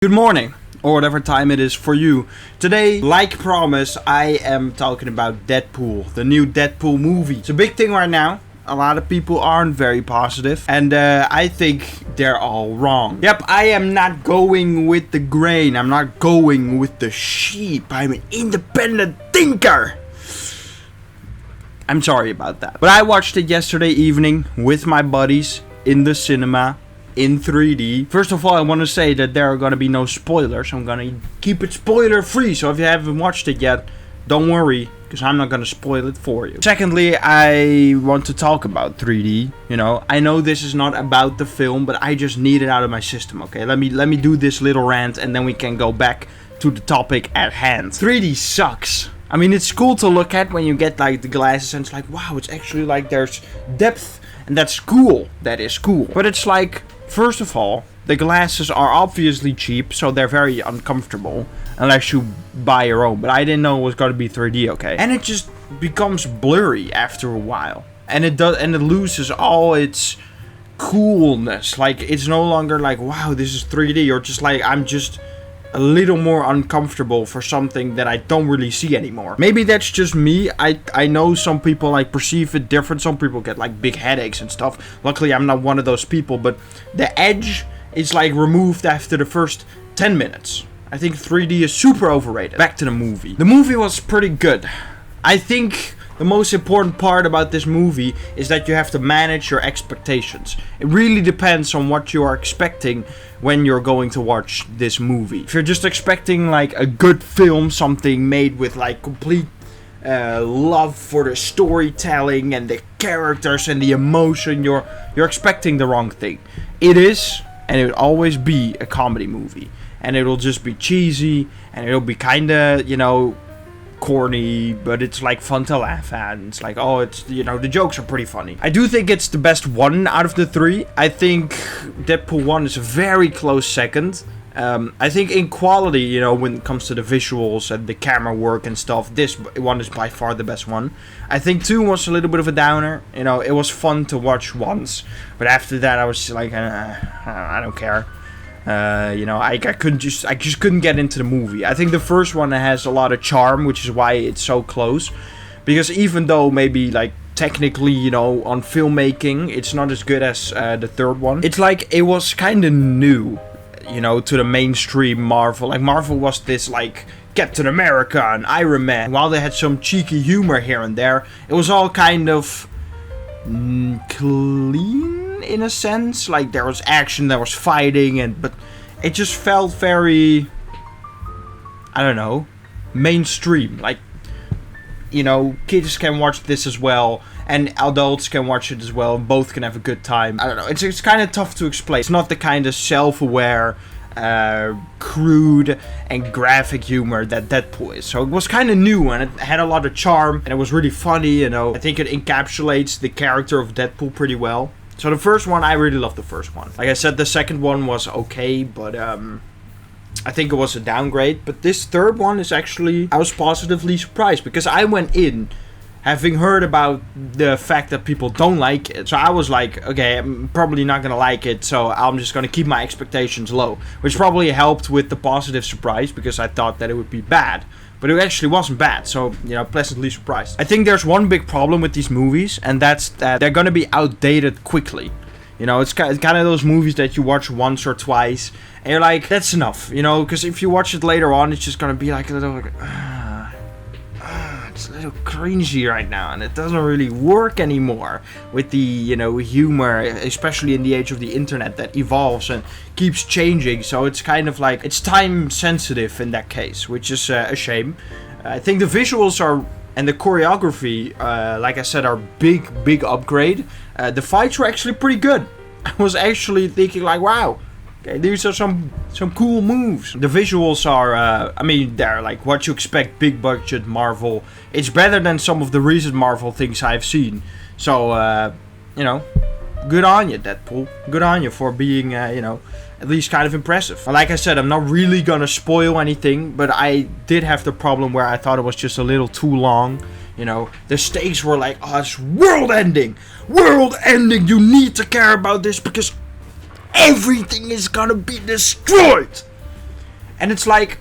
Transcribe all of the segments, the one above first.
Good morning, or whatever time it is for you. Today, like promised, I am talking about Deadpool, the new Deadpool movie. It's a big thing right now. A lot of people aren't very positive, and I think they're all wrong. Yep, I am not going with the grain. I'm not going with the sheep. I'm an independent thinker. I'm sorry about that. But I watched it yesterday evening with my buddies in the cinema. In 3D. First of all, I want to say that there are going to be no spoilers. I'm going to keep it spoiler free. So if you haven't watched it yet, don't worry, because I'm not going to spoil it for you. Secondly, I want to talk about 3D. You know, I know this is not about the film, but I just need it out of my system. Okay, let me do this little rant, and then we can go back to the topic at hand. 3D sucks. I mean, it's cool to look at when you get like the glasses, and it's like, wow, it's actually like there's depth, and that's cool. That is cool. But it's like, first of all, the glasses are obviously cheap, so they're very uncomfortable unless you buy your own. But I didn't know it was going to be 3D, okay? And it just becomes blurry after a while, and it loses all its coolness. Like, it's no longer like, wow, this is 3D. You're just like, I'm just a little more uncomfortable for something that I don't really see anymore. Maybe that's just me. I know some people like perceive it different. Some people get like big headaches and stuff. Luckily, I'm not one of those people, but the edge is like removed after the first 10 minutes. I think 3D is super overrated. Back to the movie. The movie was pretty good. I think the most important part about this movie is that you have to manage your expectations. It really depends on what you are expecting when you're going to watch this movie. If you're just expecting like a good film, something made with like complete love for the storytelling and the characters and the emotion, you're expecting the wrong thing. It is, and it will always be, a comedy movie. And it'll just be cheesy, and it'll be kinda, you know, corny, but it's like fun to laugh at, and it's like, oh, it's, you know, the jokes are pretty funny. I do think it's the best one out of the three. I think Deadpool 1 is a very close second. I think in quality, you know, when it comes to the visuals and the camera work and stuff, this one is by far the best one. I think 2 was a little bit of a downer. You know, it was fun to watch once, but after that I was just like, I don't care. You know, I just couldn't get into the movie. I think the first one has a lot of charm, which is why it's so close. Because even though maybe like technically, you know, on filmmaking, it's not as good as the third one. It's like it was kind of new, you know, to the mainstream Marvel. Like Marvel was this like Captain America and Iron Man. While they had some cheeky humor here and there, it was all kind of clean. In a sense, like there was action, there was fighting, but it just felt very, I don't know, mainstream. Like, you know, kids can watch this as well, and adults can watch it as well. Both can have a good time. I don't know. It's kind of tough to explain. It's not the kind of self-aware, crude and graphic humor that Deadpool is. So it was kind of new, and it had a lot of charm, and it was really funny. You know, I think it encapsulates the character of Deadpool pretty well. So the first one, I really loved the first one. Like I said, the second one was okay, but I think it was a downgrade. But this third one is actually, I was positively surprised, because I went in having heard about the fact that people don't like it. So I was like, okay, I'm probably not going to like it, so I'm just going to keep my expectations low. Which probably helped with the positive surprise, because I thought that it would be bad. But it actually wasn't bad, so, you know, pleasantly surprised. I think there's one big problem with these movies, and that's that they're gonna be outdated quickly. You know, it's kind of those movies that you watch once or twice, and you're like, that's enough, you know, because if you watch it later on, it's just gonna be like a little, like, it's a little cringy right now, and it doesn't really work anymore with the, you know, humor, especially in the age of the internet that evolves and keeps changing. So it's kind of like, it's time sensitive in that case, which is a shame. I think the visuals are, and the choreography, like I said, are big upgrade. The fights were actually pretty good. I was actually thinking like, wow, okay, these are some cool moves. The visuals are, I mean, they're like what you expect, big budget Marvel. It's better than some of the recent Marvel things I've seen. So, you know, good on you, Deadpool. Good on you for being, you know, at least kind of impressive. Like I said, I'm not really gonna spoil anything, but I did have the problem where I thought it was just a little too long. You know, the stakes were like, oh, it's world ending. World ending. You need to care about this because everything is gonna be destroyed. And it's like,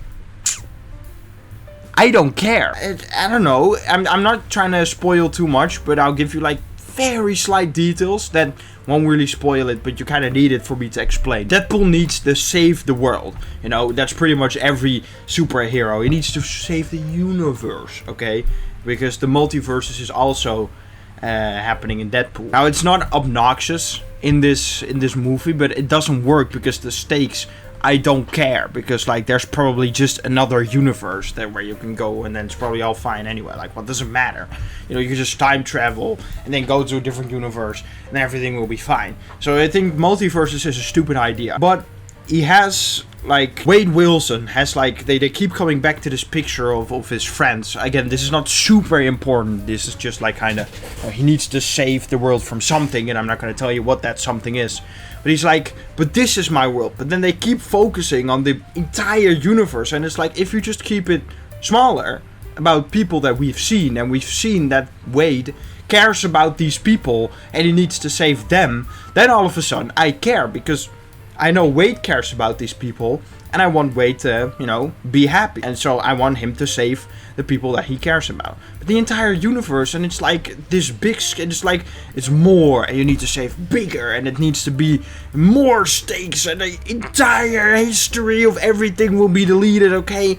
I don't care. I don't know. I'm not trying to spoil too much, but I'll give you like very slight details that won't really spoil it, but you kind of need it for me to explain. Deadpool needs to save the world. You know, that's pretty much every superhero. He needs to save the universe, okay? Because the multiverse is also happening in Deadpool. Now, it's not obnoxious in this movie, but it doesn't work because the stakes, I don't care, because like there's probably just another universe there where you can go and then it's probably all fine anyway. Like, what does it matter? You know, you can just time travel and then go to a different universe and everything will be fine. So I think multiverses is a stupid idea. But he has, like, Wade Wilson has, like, they keep coming back to this picture of his friends. Again, this is not super important. This is just like kind of, he needs to save the world from something, and I'm not going to tell you what that something is. But he's like, but this is my world. But then they keep focusing on the entire universe, and it's like, if you just keep it smaller about people that we've seen, and we've seen that Wade cares about these people and he needs to save them, then all of a sudden I care, because I know Wade cares about these people, and I want Wade to, you know, be happy. And so I want him to save the people that he cares about. But the entire universe, and it's like this big, it's like, it's more, and you need to save bigger, and it needs to be more stakes, and the entire history of everything will be deleted, okay?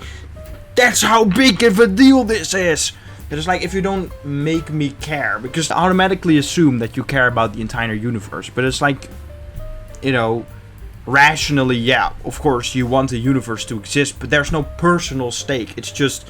That's how big of a deal this is. But it's like, if you don't make me care, because I automatically assume that you care about the entire universe. But it's like, you know, rationally, yeah, of course you want the universe to exist, but there's no personal stake. It's just,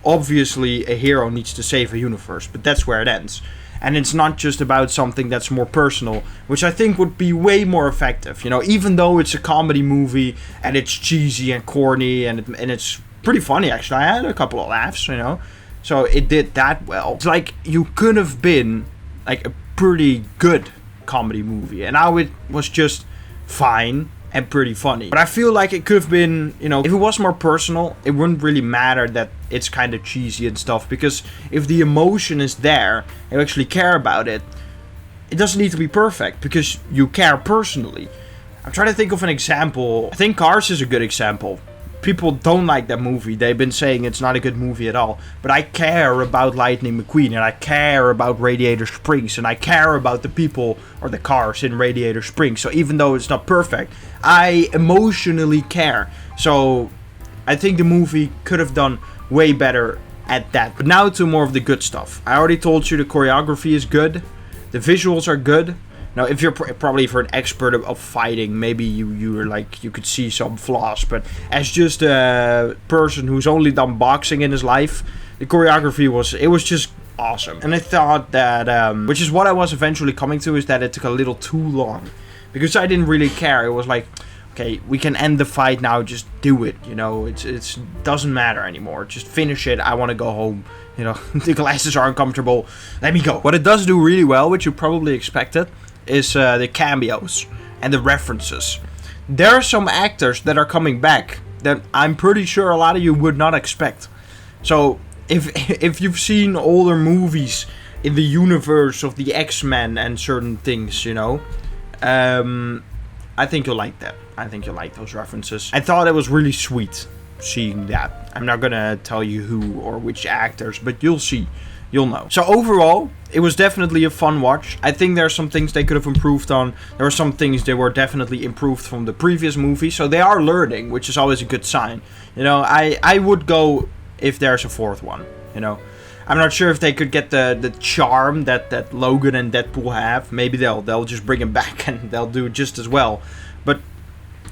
obviously a hero needs to save a universe, but that's where it ends. And it's not just about something that's more personal, which I think would be way more effective. You know, even though it's a comedy movie and it's cheesy and corny and it's pretty funny, actually. I had a couple of laughs, you know, so it did that well. It's like, you could have been like a pretty good comedy movie, and now it was just fine and pretty funny. But I feel like it could have been, you know, if it was more personal, it wouldn't really matter that it's kind of cheesy and stuff, because if the emotion is there and you actually care about it, it doesn't need to be perfect because you care personally. I'm trying to think of an example. I think Cars is a good example. People don't like that movie. They've been saying it's not a good movie at all. But I care about Lightning McQueen, and I care about Radiator Springs, and I care about the people or the cars in Radiator Springs. So even though it's not perfect, I emotionally care. So I think the movie could have done way better at that. But now to more of the good stuff. I already told you the choreography is good. The visuals are good. Now, if you're probably for an expert of fighting, maybe you're like, you could see some flaws. But as just a person who's only done boxing in his life, the choreography was just awesome. And I thought that, which is what I was eventually coming to, is that it took a little too long. Because I didn't really care. It was like, okay, we can end the fight now, just do it. You know, it doesn't matter anymore. Just finish it. I want to go home. You know, the glasses are uncomfortable. Let me go. What it does do really well, which you probably expected, is the cameos and the references. There are some actors that are coming back that I'm pretty sure a lot of you would not expect. So if you've seen older movies in the universe of the X-Men and certain things, you know, I think you'll like that. I think you'll like those references. I thought it was really sweet seeing that. I'm not gonna tell you who or which actors, but you'll see. You'll know. So overall, it was definitely a fun watch. I think there are some things they could have improved on. There were some things that were definitely improved from the previous movie. So they are learning, which is always a good sign. You know, I would go if there's a fourth one. You know, I'm not sure if they could get the charm that Logan and Deadpool have. Maybe they'll just bring him back and they'll do it just as well. But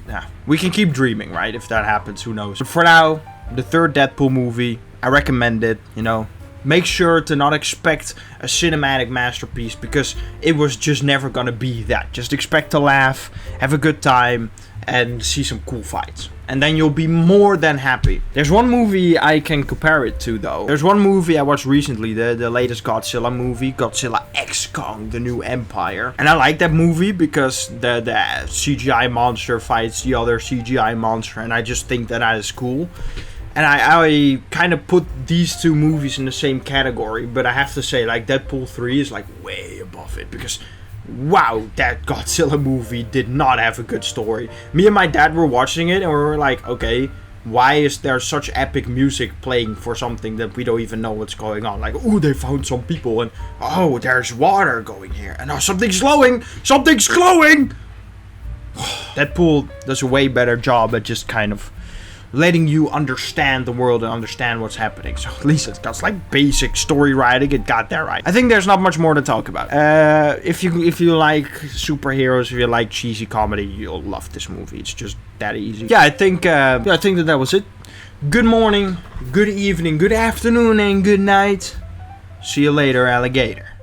yeah, we can keep dreaming, right? If that happens, who knows? But for now, the third Deadpool movie, I recommend it. You know, make sure to not expect a cinematic masterpiece, because it was just never gonna be that. Just expect to laugh, have a good time, and see some cool fights. And then you'll be more than happy. There's one movie I can compare it to, though. There's one movie I watched recently, the latest Godzilla movie, Godzilla X Kong, The New Empire. And I like that movie because the CGI monster fights the other CGI monster, and I just think that is cool. And I kind of put these two movies in the same category, but I have to say, like, Deadpool 3 is like way above it, because wow, that Godzilla movie did not have a good story. Me and my dad were watching it and we were like, okay, Why is there such epic music playing for something that we don't even know what's going on? Like, oh, they found some people, and oh, there's water going here, and oh, something's glowing! Something's glowing! Deadpool does a way better job at just kind of letting you understand the world and understand what's happening. So at least it got like basic story writing, it got that right. I think there's not much more to talk about. If you like superheroes, if you like cheesy comedy, you'll love this movie. It's just that easy. Yeah, I think that was it. Good morning, good evening, good afternoon, and good night. See you later, alligator.